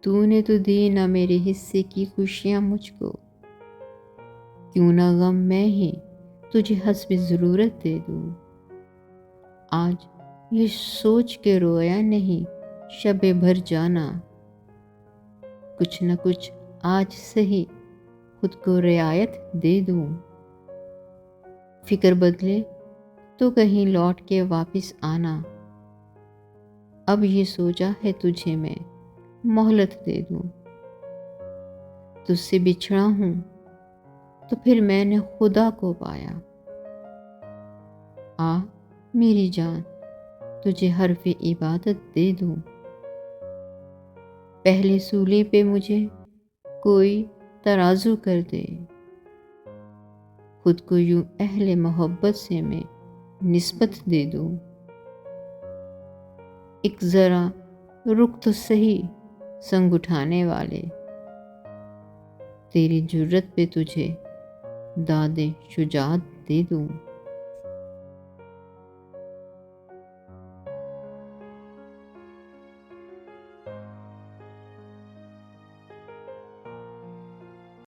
تو نے تو دی نہ میرے حصے کی خوشیاں مجھ کو، کیوں نہ غم میں ہی تجھے حسب ضرورت دے دوں۔ آج یہ سوچ کے رویا نہیں شب بھر جانا، کچھ نہ کچھ آج صحیح خود کو رعایت دے دوں۔ فکر بدلے تو کہیں لوٹ کے واپس آنا، اب یہ سوچا ہے تجھے میں مہلت دے دوں۔ تجھ سے بچھڑا ہوں تو پھر میں نے خدا کو پایا، آ میری جان تجھے حرف عبادت دے دوں۔ پہلے سولی پہ مجھے کوئی ترازو کر دے، خود کو یوں اہل محبت سے میں نسبت دے دوں۔ ایک ذرا رک تو صحیح سنگ اٹھانے والے، تیری جرت پہ تجھے داد شجاعت دے دوں۔